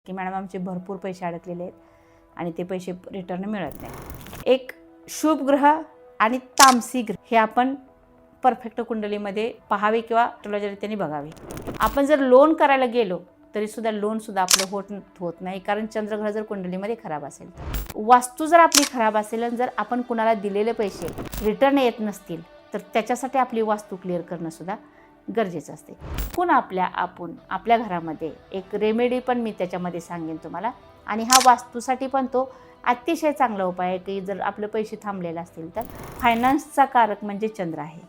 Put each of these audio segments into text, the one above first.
की मॅडम आमचे भरपूर पैसे अडकलेले आहेत आणि ते पैसे रिटर्न मिळत नाही। एक शुभ ग्रह आणि तामसी ग्रह हे आपण परफेक्ट कुंडलीमध्ये पाहावे किंवा ॲस्ट्रोलॉजीने बघावे। आपण जर लोन करायला गेलो तरी सुद्धा लोन सुद्धा आपलं होत नाही, कारण चंद्रग्रह जर कुंडलीमध्ये खराब असेल, वास्तू जर आपली खराब असेल आणि जर आपण कुणाला दिलेले पैसे रिटर्न येत नसतील तर त्याच्यासाठी आपली वास्तू क्लिअर करणं सुद्धा गरजेचं असते। पुन्हा आपल्या घरामध्ये एक रेमेडी पण मी त्याच्यामध्ये सांगेन तुम्हाला, आणि हा वास्तूसाठी पण तो अतिशय चांगला उपाय आहे की जर आपले पैसे थांबलेले असतील तर फायनान्सचा कारक म्हणजे चंद्र आहे।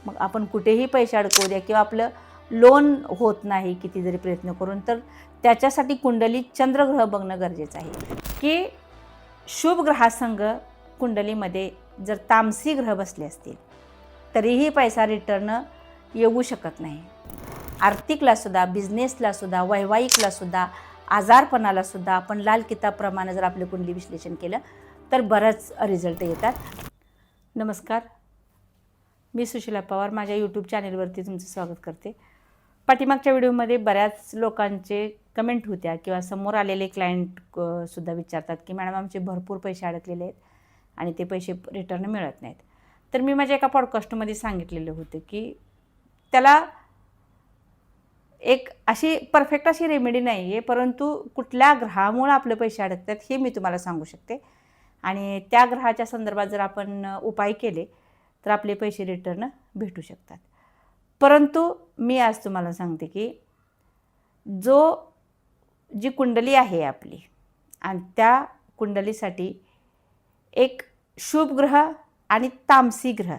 मग आपण कुठेही पैसे अडकवू द्या किंवा आपलं लोन होत नाही किती जरी प्रयत्न करून, तर त्याच्यासाठी कुंडली चंद्रग्रह बघणं गरजेचं आहे की शुभ ग्रहासंग कुंडलीमध्ये जर तामसी ग्रह बसले असतील तरीही पैसा रिटर्न येऊ शकत नाही। आर्थिकला सुद्धा, बिझनेसला सुद्धा, वैवाहिकला सुद्धा, आजारपणाला सुद्धा आपण लाल किताबप्रमाणे जर आपलं कुंडली विश्लेषण केलं तर बरंच रिझल्ट येतात। नमस्कार, मी सुशीला पवार माझ्या यूट्यूब चॅनेलवरती तुमचं स्वागत करते। पाठीमागच्या व्हिडिओमध्ये बऱ्याच लोकांचे कमेंट होत्या किंवा समोर आलेले क्लायंट सुद्धा विचारतात की मॅडम आमचे भरपूर पैसे अडकलेले आहेत आणि ते पैसे रिटर्न मिळत नाहीत। तर मी माझ्या एका पॉडकास्टमध्ये सांगितलेलं होतं की त्याला एक अशी परफेक्ट अशी रेमेडी नाही आहे, परंतु कुठल्या ग्रहामुळे आपले पैसे अडकतात हे मी तुम्हाला सांगू शकते, आणि त्या ग्रहाच्या संदर्भात जर आपण उपाय केले तर आपले पैसे रिटर्न भेटू शकतात। परंतु मी आज तुम्हाला सांगते की जी कुंडली आहे आपली आणि त्या कुंडलीसाठी एक शुभ ग्रह आणि तामसी ग्रह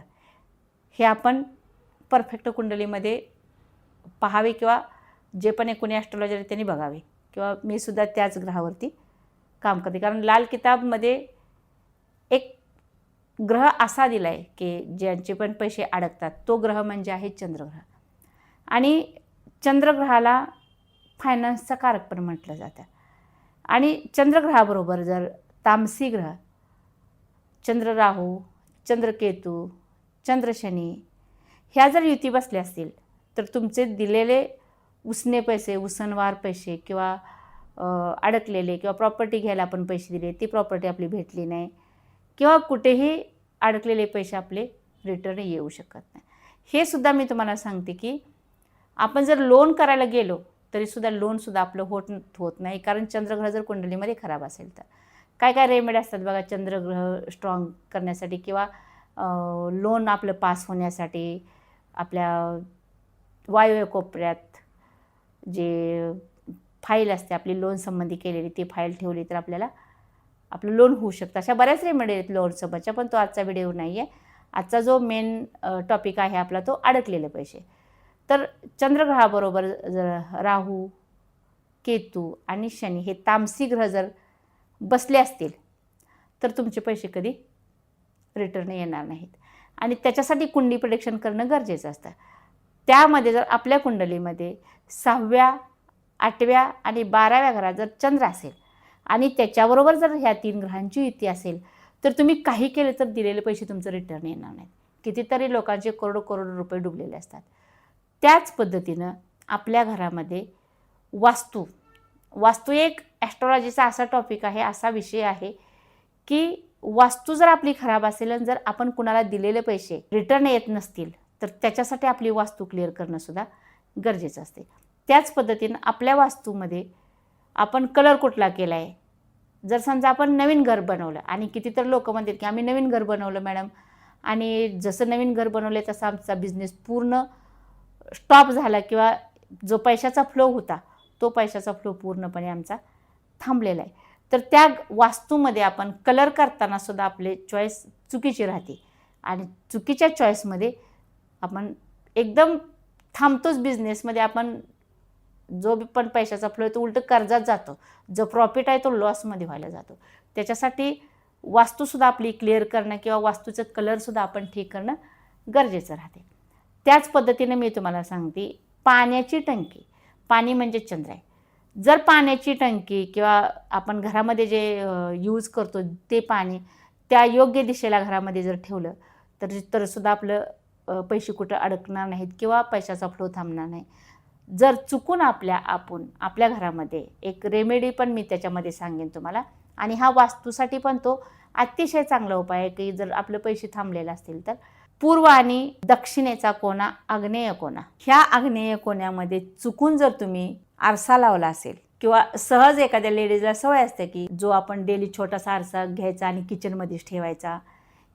हे आपण परफेक्ट कुंडलीमध्ये पाहावे किंवा जे पण कोणी ॲस्ट्रोलॉजीने बघावे, किंवा मी सुद्धा त्याच ग्रहावरती काम करते, कारण लाल किताबमध्ये एक ग्रह असा दिला आहे की ज्यांचे पण पैसे अडकतात तो ग्रह म्हणजे आहे चंद्रग्रह, आणि चंद्रग्रहाला फायनान्सचा कारक पण म्हटलं जातं। आणि चंद्रग्रहाबरोबर जर तामसी ग्रह चंद्र राहू, चंद्रकेतू, चंद्रशनी ह्या जर युती बसल्या असतील तर तुमचे दिलेले उसने पैसे, उसनवार पैसे किंवा अडकलेले किंवा प्रॉपर्टी घ्यायला आपण पैसे दिले ती प्रॉपर्टी आपली भेटली नाही, किंवा कुठेही अडकलेले पैसे आपले रिटर्न येऊ शकत नाही। हे सुद्धा मी तुम्हाला सांगते की आपण जर लोन करायला गेलो तरीसुद्धा लोनसुद्धा आपलं होत नाही, कारण चंद्रग्रह जर कुंडलीमध्ये खराब असेल तर काय काय रेमेडी असतात बघा चंद्रग्रह स्ट्रॉंग करण्यासाठी, किंवा लोन आपलं पास होण्यासाठी आपल्या वायव्य कोपऱ्यात जे फाईल असते आपली लोन संबंधी केलेली ती फाईल ठेवली तर आपल्याला आपलं लोन होऊ शकतं। अशा बऱ्याच रेमेडी आहेत लोनसोबतच्या, पण तो आजचा व्हिडिओ नाही आहे। आजचा जो मेन टॉपिक आहे आपला तो अडकलेले पैसे। तर चंद्रग्रहाबरोबर जर राहू, केतू आणि शनी हे तामसी ग्रह जर बसले असतील तर तुमचे पैसे कधी रिटर्न येणार नाहीत, आणि त्याच्यासाठी कुंडली प्रेडिक्शन करणं गरजेचं असतं। त्यामध्ये जर आपल्या कुंडलीमध्ये 6व्या, 8व्या आणि 12व्या घरात जर चंद्र असेल आणि त्याच्याबरोबर जर ह्या 3 ग्रहांची युती असेल तर तुम्ही काही केले तर दिलेले पैसे तुमचं रिटर्न येणार नाहीत। कितीतरी लोकांचे करोड रुपये डुबलेले असतात। त्याच पद्धतीनं आपल्या घरामध्ये वास्तू एक ॲस्ट्रोलॉजीचा असा टॉपिक आहे, असा विषय आहे की वास्तू जर आपली खराब असेल आणि जर आपण कुणाला दिलेले पैसे रिटर्न येत नसतील तर त्याच्यासाठी आपली वास्तू क्लिअर करणं सुद्धा गरजेचं असते। त्याच पद्धतीनं आपल्या वास्तूमध्ये आपण कलर कुठला केला आहे, जर समजा आपण नवीन घर बनवलं, आणि कितीतरी लोक म्हणतात की आम्ही नवीन घर बनवलं मॅडम, आणि जसं नवीन घर बनवलं तसा आमचा बिझनेस पूर्ण स्टॉप झाला, किंवा जो पैशाचा फ्लो होता तो पैशाचा फ्लो पूर्णपणे आमचा थांबलेला आहे, तर त्या वास्तूमध्ये आपण कलर करताना सुद्धा आपले चॉईस चुकीची राहते, आणि चुकीच्या चॉईसमध्ये आपण एकदम थांबतोच बिझनेसमध्ये। आपण जो पण पैशाचा फ्लो आहे तो उलट कर्जात जातो, जो प्रॉफिट आहे तो लॉसमध्ये व्हायला जातो। त्याच्यासाठी वास्तूसुद्धा आपली क्लिअर करणं किंवा वास्तूचं कलरसुद्धा आपण ठीक करणं गरजेचं राहते। त्याच पद्धतीने मी तुम्हाला सांगते पाण्याची टंकी, पाणी म्हणजे चंद्र आहे, जर पाण्याची टंकी किंवा आपण घरामध्ये जे यूज करतो ते पाणी त्या योग्य दिशेला घरामध्ये जर ठेवलं तर सुद्धा आपलं पैसे कुठं अडकणार नाहीत किंवा पैशाचा फ्लो थांबणार नाही। जर चुकून आपल्या घरामध्ये एक रेमेडी पण मी त्याच्यामध्ये सांगेन तुम्हाला, आणि हा वास्तूसाठी पण तो अतिशय चांगला उपाय आहे की जर आपले पैसे थांबलेले असतील तर पूर्व आणि दक्षिणेचा कोना, आग्नेय कोना, ह्या आग्नेय कोण्यामध्ये चुकून जर तुम्ही आरसा लावला असेल किंवा सहज एखाद्या लेडीजला सवय असते की जो आपण डेली छोटासा आरसा घ्यायचा आणि किचनमध्येच ठेवायचा,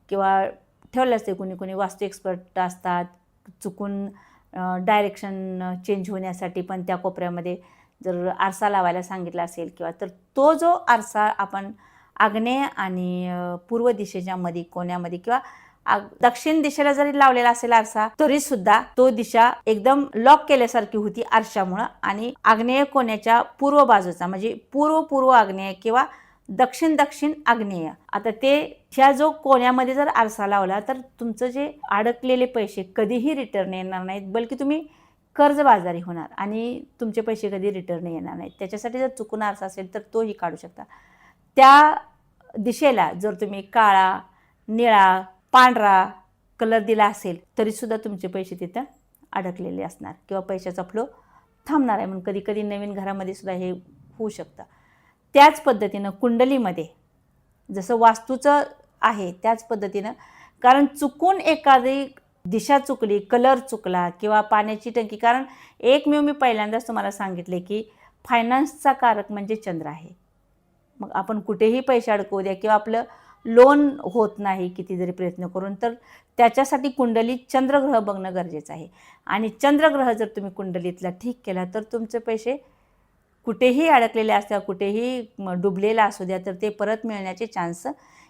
किंवा ठेवलं असते कुणी कुणी वास्तू एक्सपर्ट असतात, चुकून डायरेक्शन चेंज होण्यासाठी पण त्या कोपऱ्यामध्ये जर आरसा लावायला सांगितला असेल किंवा तर तो जो आरसा आपण आग्नेय आणि पूर्व दिशेच्या मध्ये कोण्यामध्ये किंवा दक्षिण दिशेला जरी लावलेला असेल आरसा तरी सुद्धा तो दिशा एकदम लॉक केल्यासारखी होती आरशामुळं, आणि आग्नेय कोण्याच्या पूर्व बाजूचा म्हणजे पूर्व आग्नेय किंवा दक्षिण आग्नेय, आता ते ह्या जो कोण्यामध्ये जर आरसा लावला तर तुमचं जे अडकलेले पैसे कधीही रिटर्न येणार नाहीत, बल्कि तुम्ही कर्जबाजारी होणार आणि तुमचे पैसे कधी रिटर्न येणार नाहीत. त्याच्यासाठी जर चुकून आरसा असेल तर तोही काढू शकता. त्या दिशेला जर तुम्ही काळा, निळा, पांढरा कलर दिला असेल तरीसुद्धा तुमचे पैसे तिथं अडकलेले असणार किंवा पैशाचा फ्लो थांबणार आहे. म्हणून कधी कधी नवीन घरामध्ये सुद्धा हे होऊ शकतं. त्याच पद्धतीनं कुंडलीमध्ये जसं वास्तूचं आहे त्याच पद्धतीनं, कारण चुकून एखादी दिशा चुकली, कलर चुकला किंवा पाण्याची टंकी, कारण एकमेव मी पहिल्यांदाच तुम्हाला सांगितले की फायनान्सचा कारक म्हणजे चंद्र आहे. मग आपण कुठेही पैसे अडकवू द्या किंवा आपलं लोन होत नाही किती जरी प्रयत्न करून, तर त्याच्यासाठी कुंडलीत चंद्रग्रह बघणं गरजेचं आहे. आणि चंद्रग्रह जर तुम्ही कुंडलीतला ठीक केला तर तुमचे पैसे कुठेही अडकलेले असतात, कुठेही डुबलेला असू द्या तर ते परत मिळण्याचे चान्स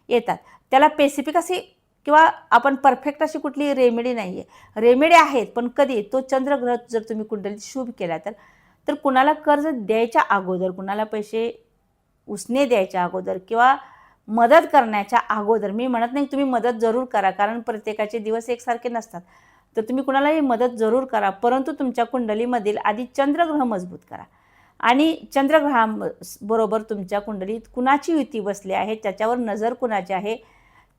येतात. त्याला स्पेसिफिक अशी किंवा आपण परफेक्ट अशी कुठली रेमेडी नाही आहे. रेमेडी आहेत पण कधी तो चंद्रग्रह जर तुम्ही कुंडलीत शुभ केला तर कुणाला कर्ज द्यायच्या अगोदर, कुणाला पैसे उसने द्यायच्या अगोदर किंवा मदत करण्याच्या अगोदर, मी म्हणत नाही तुम्ही मदत जरूर करा कारण प्रत्येकाचे दिवस एकसारखे नसतात, तर तुम्ही कुणालाही मदत जरूर करा, परंतु तुमच्या कुंडलीमधील आधी चंद्रग्रह मजबूत करा. आणि चंद्रग्रहाबरोबर तुमच्या कुंडलीत कुणाची युती बसली आहे, त्याच्यावर नजर कुणाची आहे,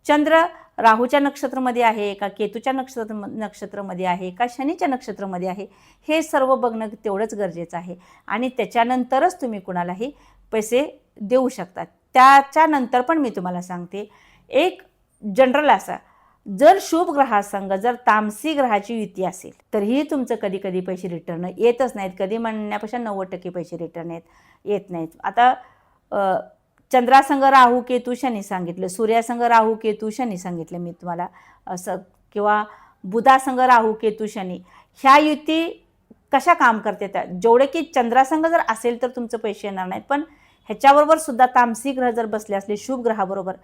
चंद्र राहूच्या नक्षत्रामध्ये आहे का, केतूच्या नक्षत्रामध्ये आहे का, शनीच्या नक्षत्रामध्ये आहे, हे सर्व बघणं तेवढंच गरजेचं आहे. आणि त्याच्यानंतरच तुम्ही कुणालाही पैसे देऊ शकता. त्याच्यानंतर पण मी तुम्हाला सांगते एक जनरल असा, जर शुभ ग्रहासंग जर तामसी ग्रहाची युती असेल तरीही तुमचं कधी कधी पैसे रिटर्न येतच नाहीत. कधी म्हणण्यापेक्षा 90% पैसे रिटर्न येत नाहीत. आता चंद्रासंग राहू केतू शनी सांगितलं, सूर्यासंग राहू केतू शनी सांगितलं मी तुम्हाला असं, किंवा बुधासंग राहू केतू शनी, ह्या युती कशा काम करते त्या, जेवढे की चंद्रासंग जर असेल तर तुमचं पैसे येणार नाहीत, पण ह्याच्याबरोबर सुद्धा तामसी ग्रह जर बसले असले शुभ ग्रहाबरोबर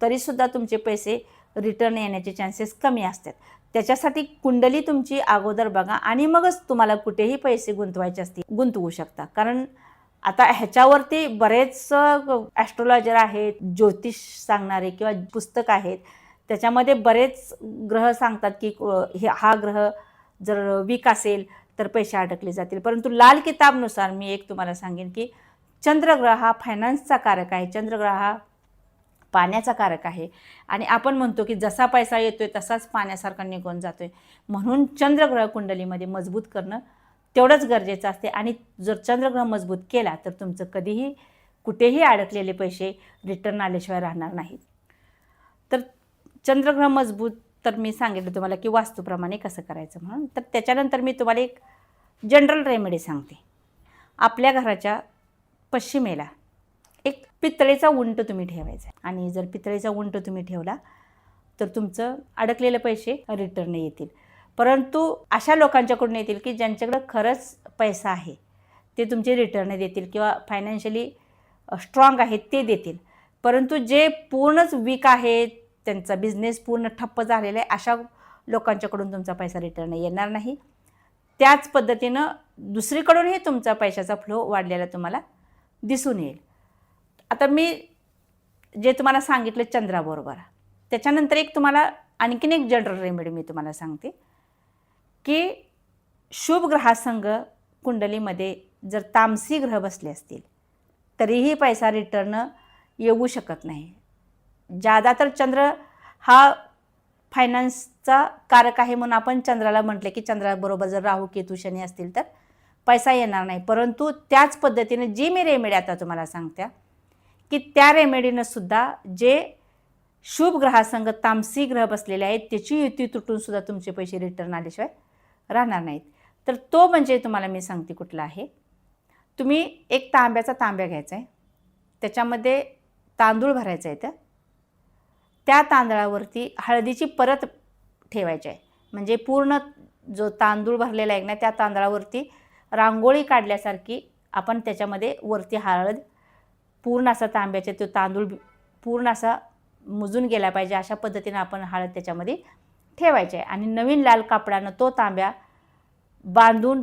तरीसुद्धा तुमचे पैसे रिटर्न येण्याचे चान्सेस कमी असतात. त्याच्यासाठी कुंडली तुमची अगोदर बघा आणि मगच तुम्हाला कुठेही पैसे गुंतवायचे असतील गुंतवू शकता. कारण आता ह्याच्यावरती बरेच ॲस्ट्रोलॉजर आहेत, ज्योतिष सांगणारे किंवा पुस्तक आहेत, त्याच्यामध्ये बरेच ग्रह सांगतात की हा ग्रह जर वीक असेल तर पैसे अडकले जातील. परंतु लाल किताबनुसार मी एक तुम्हाला सांगेन की चंद्रग्रह हा फायनान्सचा कारक आहे, चंद्रग्रह हा पाण्याचा कारक आहे. आणि आपण म्हणतो की जसा पैसा येतोय तसाच पाण्यासारखा निघून जातोय, म्हणून चंद्रग्रह कुंडलीमध्ये मजबूत करणं तेवढंच गरजेचं असते. आणि जर चंद्रग्रह मजबूत केला तर तुमचं कधीही कुठेही अडकलेले पैसे रिटर्न आल्याशिवाय राहणार नाहीत. तर चंद्रग्रह मजबूत तर मी सांगितलं तुम्हाला की वास्तूप्रमाणे कसं करायचं म्हणून. तर त्याच्यानंतर मी तुम्हाला एक जनरल रेमेडी सांगते. आपल्या घराच्या पश्चिमेला एक पितळेचा उंट तुम्ही ठेवायचा, आणि जर पितळेचा उंट तुम्ही ठेवला तर तुमचं अडकलेले पैसे रिटर्न येतील. परंतु अशा लोकांच्याकडून येतील की ज्यांच्याकडं खरंच पैसा आहे ते तुमचे रिटर्न देतील किंवा फायनान्शियली स्ट्रॉंग आहेत ते देतील. परंतु जे पूर्णच वीक आहेत, त्यांचा बिझनेस पूर्ण ठप्प झालेला आहे, अशा लोकांच्याकडून तुमचा पैसा रिटर्न येणार नाही. त्याच पद्धतीनं दुसरीकडूनही तुमचा पैशाचा फ्लो वाढलेला तुम्हाला दिसून येईल. आता मी जे तुम्हाला सांगितलं चंद्राबरोबर, त्याच्यानंतर एक तुम्हाला आणखीन एक जनरल रेमेडी मी तुम्हाला सांगते की शुभ ग्रहासंग कुंडलीमध्ये जर तामसी ग्रह बसले असतील तरीही पैसा रिटर्न येऊ शकत नाही. ज्यादा तर चंद्र हा फायनान्सचा कारक आहे म्हणून आपण चंद्राला म्हटले की चंद्राबरोबर जर राहू केतू शनी असतील तर पैसा येणार नाही. परंतु त्याच पद्धतीने जी मी रेमेडी आता तुम्हाला सांगते की त्या रेमेडीनं सुद्धा जे शुभ ग्रहासंग तामसी ग्रह बसलेले आहेत त्याची युती तुटून सुद्धा तुमचे पैसे रिटर्न आल्याशिवाय राहणार नाहीत. तर तो म्हणजे तुम्हाला मी सांगते कुठला आहे. तुम्ही एक तांब्याचा तांब्या घ्यायचा आहे, त्याच्यामध्ये तांदूळ भरायचं आहे, त्या तांदळावरती हळदीची परत ठेवायची आहे. म्हणजे पूर्ण जो तांदूळ भरलेला आहे ना त्या तांदळावरती रांगोळी काढल्यासारखी आपण त्याच्यामध्ये वरती हळद पूर्ण असा तांब्याचे तो तांदूळ पूर्ण असा मुजून गेला पाहिजे अशा पद्धतीने आपण हळद त्याच्यामध्ये ठेवायचे आहे. आणि नवीन लाल कापडानं तो तांब्या बांधून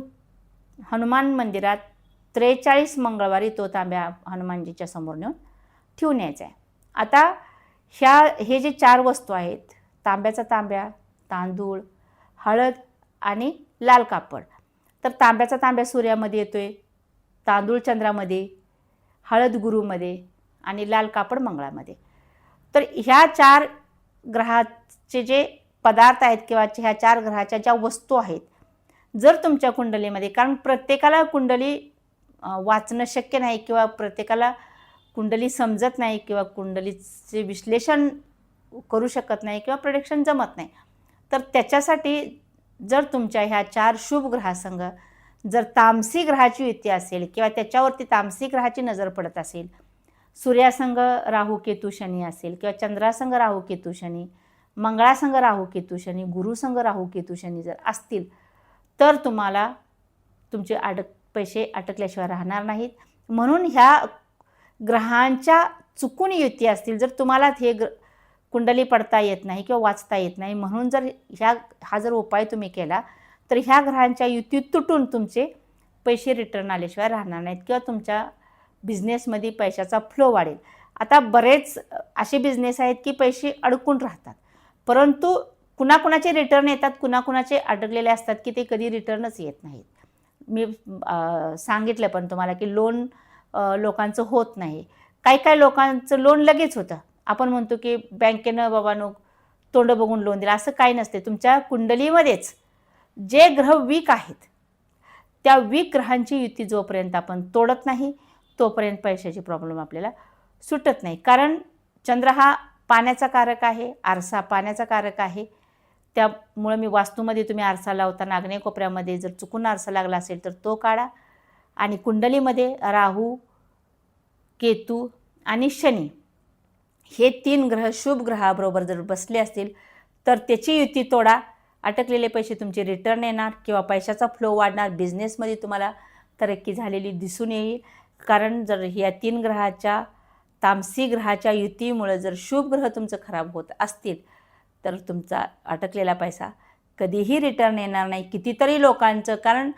हनुमान मंदिरात 43 मंगळवारी तो तांब्या हनुमानजीच्या समोर नेऊन ठेवून यायचा आहे. आता हे जे 4 वस्तू आहेत, तांब्याचा तांब्या, तांदूळ, हळद आणि लाल कापड. तर तांब्याचा तांब्या सूर्यामध्ये येतोय, तांदूळ चंद्रामध्ये, हळद गुरुमध्ये आणि लाल कापड मंगळामध्ये. तर ह्या 4 ग्रहाचे जे पदार्थ आहेत किंवा ह्या 4 ग्रहाच्या ज्या वस्तू आहेत, जर तुमच्या कुंडलीमध्ये, कारण प्रत्येकाला कुंडली वाचणं शक्य नाही किंवा प्रत्येकाला कुंडली समजत नाही किंवा कुंडलीचे विश्लेषण करू शकत नाही किंवा प्रेडिक्शन जमत नाही. तर त्याच्यासाठी जर तुमच्या ह्या 4 शुभ ग्रहासंग जर तामसी ग्रहाची युती असेल किंवा त्याच्यावरती तामसी ग्रहाची नजर पडत असेल, सूर्यासंग राहू केतू शनी असेल किंवा चंद्रासंग राहू केतू शनी, मंगळासंग राहू केतू शनी, गुरुसंग राहू केतू शनी जर असतील तर तुम्हाला तुमचे पैसे अटकल्याशिवाय राहणार नाहीत. म्हणून ह्या ग्रहांच्या चुकून युती असतील, जर तुम्हाला हे कुंडली पडता येत नाही किंवा वाचता येत नाही, म्हणून जर हा जर उपाय तुम्ही केला तर ह्या ग्रहांच्या युती तुटून तुमचे पैसे रिटर्न आल्याशिवाय राहणार नाहीत किंवा तुमच्या बिझनेसमध्ये पैशाचा फ्लो वाढेल. आता बरेच असे बिझनेस आहेत की पैसे अडकून राहतात, परंतु कुणाकुणाचे रिटर्न येतात, कुणाकुणाचे अडकलेले असतात की ते कधी रिटर्नच येत नाहीत. मी सांगितलं पण तुम्हाला की लोन लोकांचं होत नाही. काही लोकांचं लोन लगेच होतं. आपण म्हणतो की बँकेनं बाबांनो तोंड बघून लोन दिलं, असं काही नसते. तुमच्या कुंडलीमध्येच जे ग्रह वीक आहेत त्या वीक ग्रहांची युती जोपर्यंत आपण तोडत नाही तोपर्यंत पैशाची प्रॉब्लेम आपल्याला सुटत नाही. कारण चंद्र हा पाण्याचा कारक आहे, आरसा पाण्याचा कारक आहे. त्यामुळे मी वास्तूमध्ये तुम्ही आरसा लावताना आग्नेय कोपऱ्यामध्ये जर चुकून आरसा लागला असेल तर तो काढा. आणि कुंडलीमध्ये राहू, केतू आणि शनी हे 3 ग्रह शुभ ग्रहाबरोबर जर बसले असतील तर त्याची युती तोडा. अटकलेले पैसे तुमचे रिटर्न येणार किंवा पैशाचा फ्लो वाढणार. बिझनेसमध्ये तुम्हाला तरक्की झालेली दिसून येईल. कारण जर ह्या 3 ग्रहाच्या तामसी ग्रहाच्या युतीमुळे जर शुभ ग्रह तुमचं खराब होत असतील तर तुमचा अटकलेला पैसा कधीही रिटर्न येणार नाही. कितीतरी लोकांचं, कारण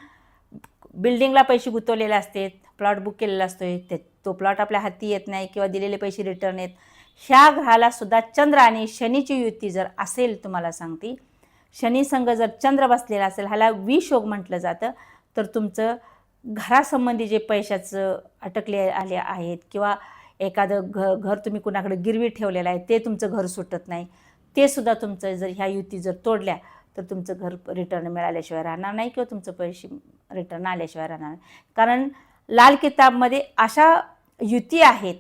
बिल्डिंगला पैसे गुंतवलेले असतात, प्लॉट बुक केलेला असतो, तो प्लॉट आपल्या हाती येत नाही किंवा दिलेले पैसे रिटर्न येत. ह्या ग्रहाला सुद्धा चंद्र आणि शनीची युती जर असेल, तुम्हाला सांगते, शनी संघ जर चंद्र बसलेला असेल, ह्याला विषयोग म्हटलं जातं, तर तुमचं घरासंबंधी जे पैशाचं अटकले आले आहेत किंवा एखादं घर तुम्ही कुणाकडे गिरवी ठेवलेलं आहे ते तुमचं घर सुटत नाही, ते सुद्धा तुमचं जर ह्या युती जर तोडल्या तर तुमचं घर रिटर्न मिळाल्याशिवाय राहणार नाही किंवा तुमचं पैसे रिटर्न आल्याशिवाय राहणार नाही. कारण लाल किताबमध्ये अशा युती आहेत,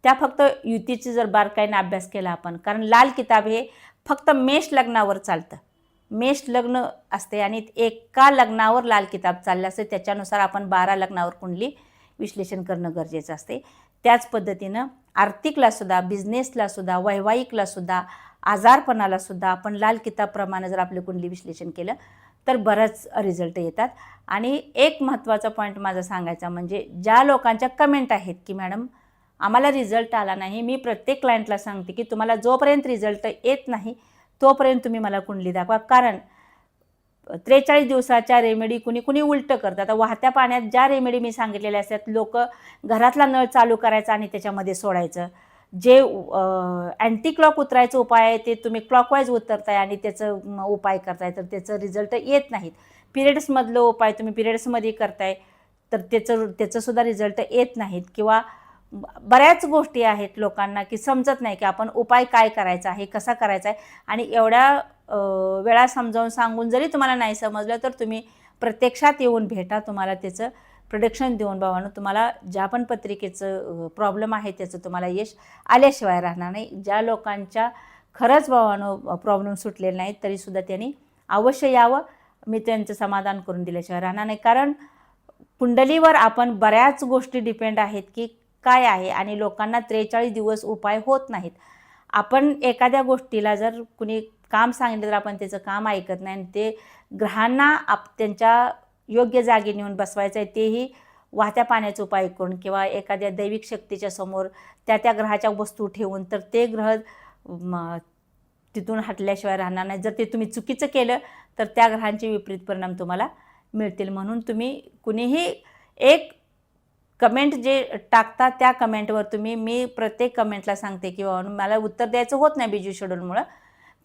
त्या फक्त युतीची जर बारकाईने अभ्यास केला आपण, कारण लाल किताब हे फक्त मेष लग्नावर चालतं. मेष लग्न असते आणि एका लग्नावर लाल किताब चाललं असते, त्याच्यानुसार आपण 12 लग्नावर कुंडली विश्लेषण करणं गरजेचं असते. त्याच पद्धतीनं आर्थिकलासुद्धा, बिझनेसलासुद्धा, वैवाहिकलासुद्धा, आजारपणालासुद्धा आपण लाल किताबप्रमाणे जर आपलं कुंडली विश्लेषण केलं तर बरंच रिझल्ट येतात. आणि एक महत्त्वाचा पॉईंट माझा सांगायचा म्हणजे, ज्या लोकांच्या कमेंट आहेत की मॅडम आम्हाला रिझल्ट आला नाही, मी प्रत्येक क्लायंटला सांगते की तुम्हाला जोपर्यंत रिझल्ट येत नाही तोपर्यंत तुम्ही मला कुंडली दाखवा. कारण 43 दिवसाच्या रेमेडी कुणी उलटं करतात. आता वाहत्या पाण्यात ज्या रेमेडी मी सांगितलेल्या असतात, लोक घरातला नळ चालू करायचा आणि त्याच्यामध्ये सोडायचं. जे अँटी क्लॉक उतरायचं उपाय आहे ते तुम्ही क्लॉकवाईज उतरताय आणि त्याचं उपाय करताय तर त्याचं रिझल्ट येत नाहीत. पिरियड्समधलं उपाय तुम्ही पिरियड्समध्ये करताय तर त्याचंसुद्धा रिझल्ट येत नाहीत. किंवा बऱ्याच गोष्टी आहेत लोकांना की समजत नाही की आपण उपाय काय करायचा आहे, कसा करायचा आहे. आणि एवढ्या वेळा समजावून सांगून जरी तुम्हाला नाही समजलं तर तुम्ही प्रत्यक्षात येऊन भेटा, तुम्हाला त्याचं प्रोडक्शन देऊन भावानं तुम्हाला ज्या पण पत्रिकेचं प्रॉब्लेम आहे त्याचं तुम्हाला यश आल्याशिवाय राहणार नाही. ज्या लोकांच्या खरंच भावानं प्रॉब्लेम सुटलेले नाहीत तरीसुद्धा त्यांनी अवश्य यावं, मी त्यांचं समाधान करून दिल्याशिवाय राहणार नाही. कारण कुंडलीवर आपण बऱ्याच गोष्टी डिपेंड आहेत की काय आहे, आणि लोकांना 43 दिवस उपाय होत नाहीत. आपण एखाद्या गोष्टीला जर कुणी काम सांगितलं तर आपण त्याचं काम ऐकत नाही, आणि ते ग्रहांना त्यांच्या योग्य जागी नेऊन बसवायचं आहे, तेही वाहत्या पाण्याचा उपाय करून किंवा एखाद्या दैविक शक्तीच्या समोर त्या ग्रहाच्या वस्तू ठेवून, तर ते ग्रह तिथून हटल्याशिवाय राहणार नाही. जर ते तुम्ही चुकीचं केलं तर त्या ग्रहांचे विपरीत परिणाम तुम्हाला मिळतील. म्हणून तुम्ही कुणीही एक कमेंट जे टाकता त्या कमेंटवर मी प्रत्येक कमेंटला सांगते की मला उत्तर द्यायचं होत नाही बिझी शेड्यूलमुळं,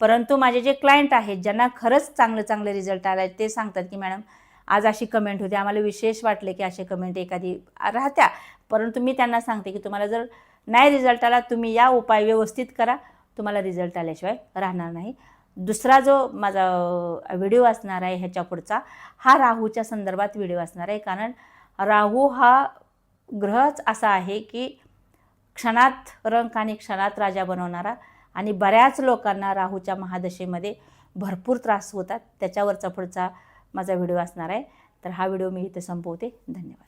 परंतु माझे जे क्लायंट आहेत ज्यांना खरंच चांगले रिझल्ट आले ते सांगतात की मॅडम आज अशी कमेंट होती, आम्हाला विशेष वाटले की अशी कमेंट एखादी राहत्या, परंतु मी त्यांना सांगते की तुम्हाला जर नाही रिझल्ट आला तुम्ही या उपाय व्यवस्थित करा, तुम्हाला रिझल्ट आल्याशिवाय राहणार नाही. दुसरा जो माझा व्हिडिओ असणार आहे ह्याच्या पुढचा, हा राहूच्या संदर्भात व्हिडिओ असणार आहे. कारण राहू हा ग्रहच असा आहे की क्षणात रंक आणि क्षणात राजा बनवणारा, आणि बऱ्याच लोकांना राहूच्या महादशेमध्ये भरपूर त्रास होतात. त्याच्यावरचा पुढचा माझा व्हिडिओ असणार आहे. तर हा व्हिडिओ मी इथे संपवते. धन्यवाद.